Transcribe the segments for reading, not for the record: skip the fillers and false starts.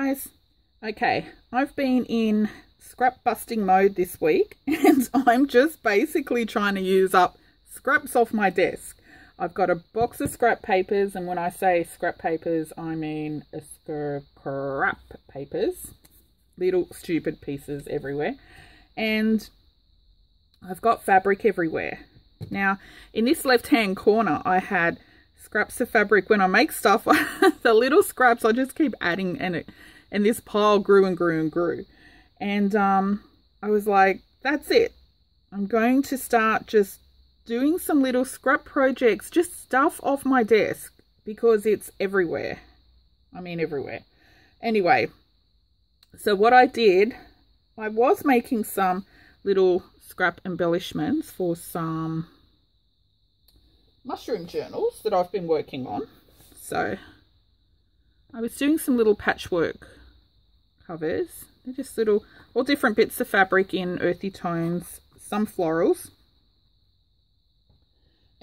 Guys, okay, I've been in scrap busting mode this week and I'm just basically trying to use up scraps off my desk. I've got a box of scrap papers, and when I say scrap papers, I mean scrap papers, little stupid pieces everywhere, and I've got fabric everywhere. Now, in this left-hand corner, I had scraps of fabric. When I make stuff, the little scraps, I just keep adding, and this pile grew and grew and grew. And I was like, that's it. I'm going to start just doing some little scrap projects, just stuff off my desk, because it's everywhere. I mean, everywhere. Anyway, so what I did, I was making some little scrap embellishments for some mushroom journals that I've been working on. So I was doing some little patchwork covers. They're just little, all different bits of fabric in earthy tones, some florals.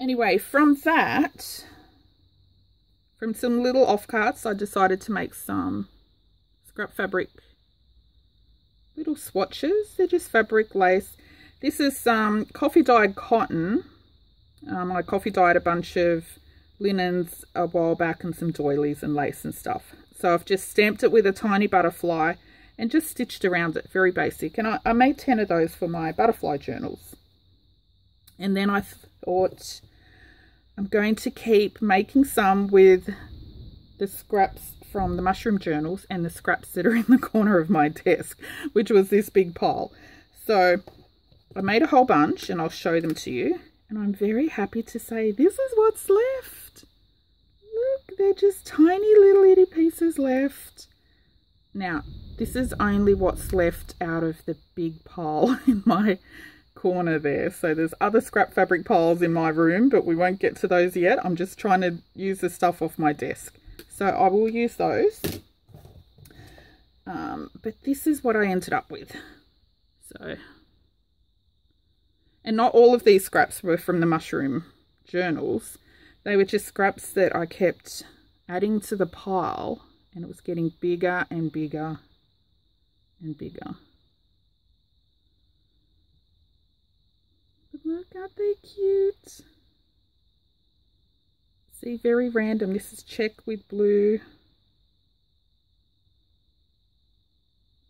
Anyway, from that, from some little offcuts, I decided to make some scrap fabric little swatches. They're just fabric lace. This is some coffee dyed cotton. I coffee dyed a bunch of linens a while back and some doilies and lace and stuff. So I've just stamped it with a tiny butterfly and just stitched around it, very basic. And I made 10 of those for my butterfly journals. And then I thought I'm going to keep making some with the scraps from the mushroom journals and the scraps that are in the corner of my desk, which was this big pile. So I made a whole bunch and I'll show them to you. And I'm very happy to say this is what's left. Look, they're just tiny little itty pieces left. Now, this is only what's left out of the big pile in my corner there. So there's other scrap fabric piles in my room, but we won't get to those yet. I'm just trying to use the stuff off my desk. So I will use those. But this is what I ended up with. So, and not all of these scraps were from the mushroom journals. They were just scraps that I kept adding to the pile, and it was getting bigger and bigger and bigger. But look, aren't they cute? See, very random. This is check with blue.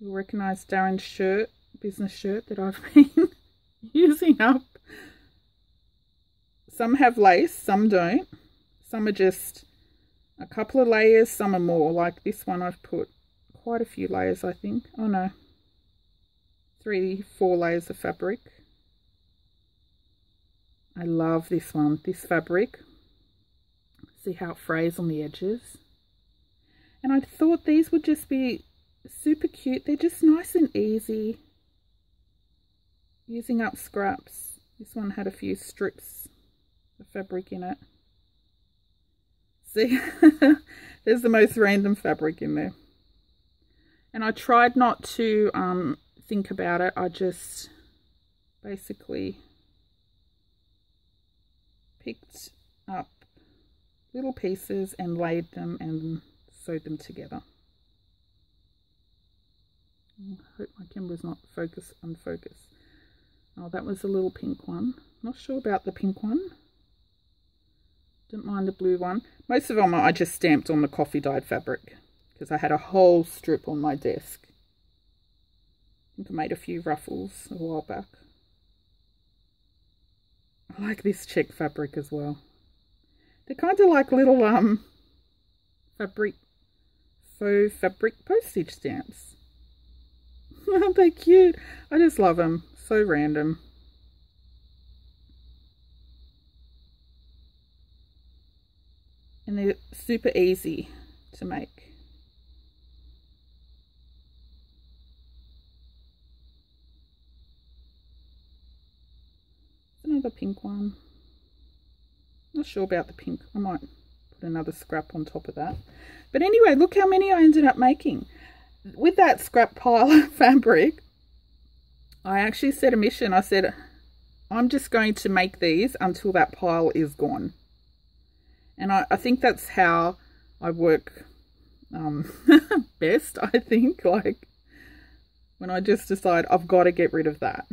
You'll recognise Darren's shirt, business shirt that I've been using up. Some have lace, some don't. Some are just a couple of layers, some are more. Like this one, I've put quite a few layers, I think. Oh no, 3-4 layers of fabric. I love this one, this fabric. See how it frays on the edges. And I thought these would just be super cute. They're just nice and easy. Using up scraps. This one had a few strips of fabric in it. See, there's the most random fabric in there. And I tried not to think about it. I just basically picked up little pieces and laid them and sewed them together. I hope my camera's not unfocused. Oh, that was a little pink one. Not sure about the pink one. Didn't mind the blue one. Most of them I just stamped on the coffee dyed fabric because I had a whole strip on my desk. I think I made a few ruffles a while back. I like this check fabric as well. They're kind of like little faux fabric postage stamps. Aren't they cute? I just love them. So random. And they're super easy to make. Another pink one. Not sure about the pink. I might put another scrap on top of that. But anyway, look how many I ended up making. With that scrap pile of fabric, I actually set a mission. I said, I'm just going to make these until that pile is gone. And I think that's how I work best, I think. Like when I just decide I've got to get rid of that.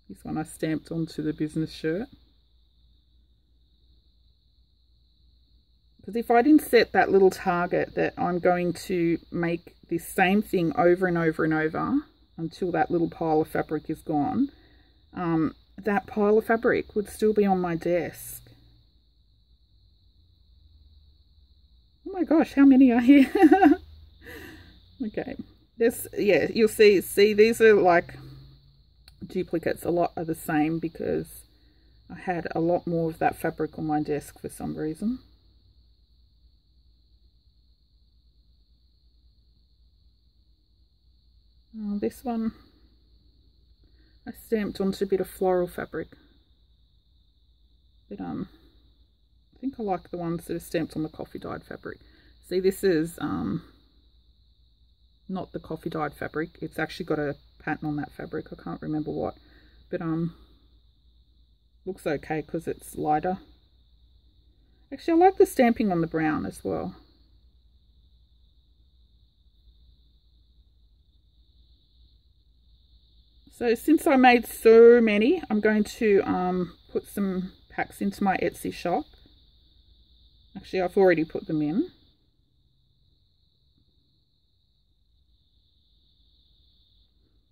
This one I stamped onto the business shirt. Because if I didn't set that little target that I'm going to make this same thing over and over and over until that little pile of fabric is gone, that pile of fabric would still be on my desk. Oh my gosh, how many are here? Okay, this, yeah, you'll see these are like duplicates. A lot are the same because I had a lot more of that fabric on my desk for some reason. This one I stamped onto a bit of floral fabric, but I think I like the ones that are stamped on the coffee dyed fabric. See, this is not the coffee dyed fabric. It's actually got a pattern on that fabric. I can't remember what, but looks okay because it's lighter. Actually, I like the stamping on the brown as well. So since I made so many, I'm going to put some packs into my Etsy shop. Actually, I've already put them in.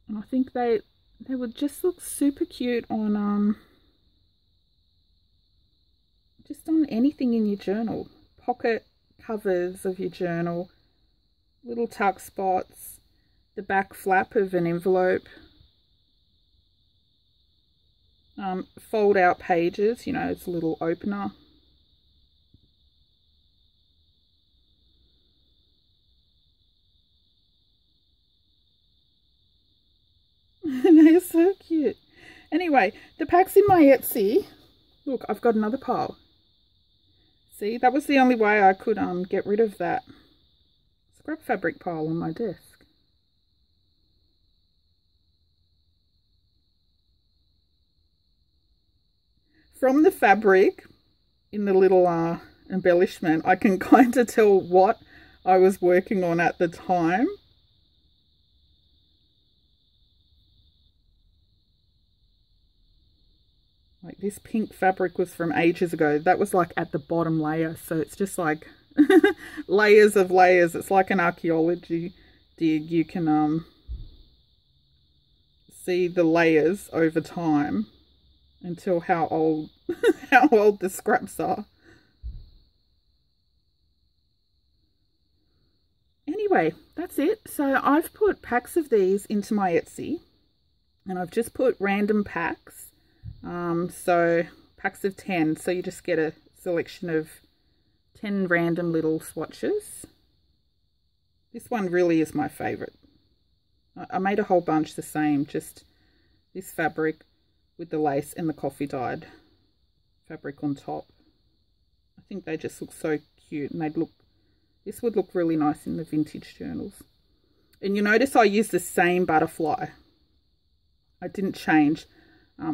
And I think they would just look super cute on just on anything in your journal. Pocket covers of your journal, little tuck spots, the back flap of an envelope. Fold out pages, you know, it's a little opener. They're so cute. Anyway, the packs in my Etsy, look, I've got another pile. See, that was the only way I could get rid of that scrap fabric pile on my desk. From the fabric in the little embellishment, I can kind of tell what I was working on at the time. Like this pink fabric was from ages ago. That was like at the bottom layer. So it's just like layers of layers. It's like an archaeology dig. You can see the layers over time until how old how old the scraps are. Anyway, that's it. So I've put packs of these into my Etsy, and I've just put random packs. So packs of 10. So you just get a selection of 10 random little swatches. This one really is my favorite. I made a whole bunch the same, just this fabric with the lace and the coffee dyed fabric on top. I think they just look so cute, and this would look really nice in the vintage journals. And you notice I use the same butterfly. I didn't change.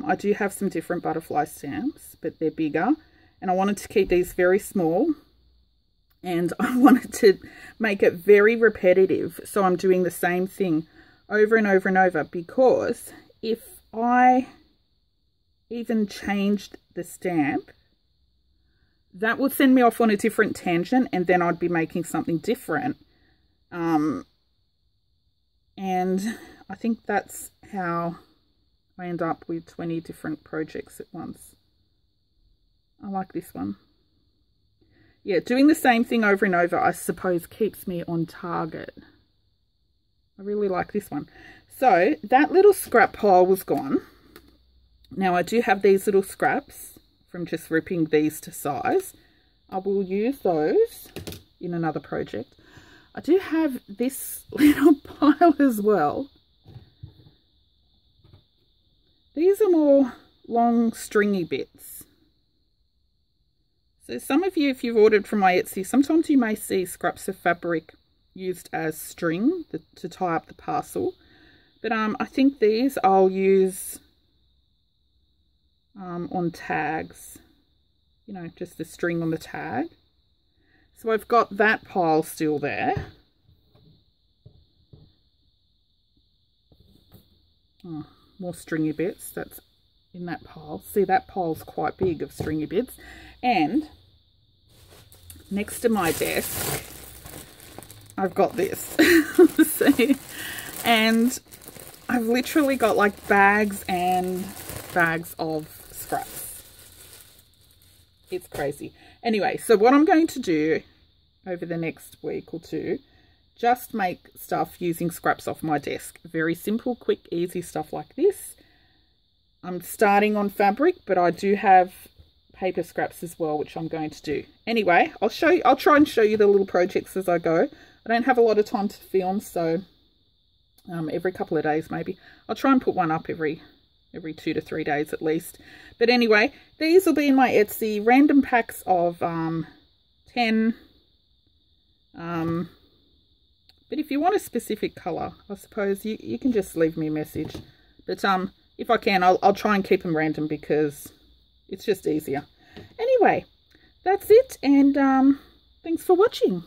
I do have some different butterfly stamps, but they're bigger, and I wanted to keep these very small, and I wanted to make it very repetitive. So I'm doing the same thing over and over and over, because if I even changed the stamp, that would send me off on a different tangent, and then I'd be making something different. And I think that's how I end up with 20 different projects at once. I like this one. Yeah, doing the same thing over and over, I suppose, keeps me on target. I really like this one. So that little scrap pile was gone. Now I do have these little scraps from just ripping these to size. I will use those in another project. I do have this little pile as well. These are more long stringy bits. So some of you, if you've ordered from my Etsy, sometimes you may see scraps of fabric used as string to tie up the parcel. But I think these I'll use on tags. You know, just the string on the tag. So I've got that pile still there. Oh, more stringy bits. That's in that pile. See, that pile's quite big of stringy bits. And next to my desk, I've got this. See? And I've literally got like bags and bags of scraps. It's crazy. Anyway, so what I'm going to do over the next week or two, just make stuff using scraps off my desk. Very simple, quick, easy stuff like this. I'm starting on fabric, but I do have paper scraps as well, which I'm going to do. Anyway, I'll try and show you the little projects as I go. I don't have a lot of time to film, so every couple of days maybe. I'll try and put one up every 2 to 3 days at least. But anyway, these will be in my Etsy, random packs of 10. But if you want a specific colour, I suppose you can just leave me a message. But if I can, I'll try and keep them random because it's just easier. Anyway, that's it, and thanks for watching.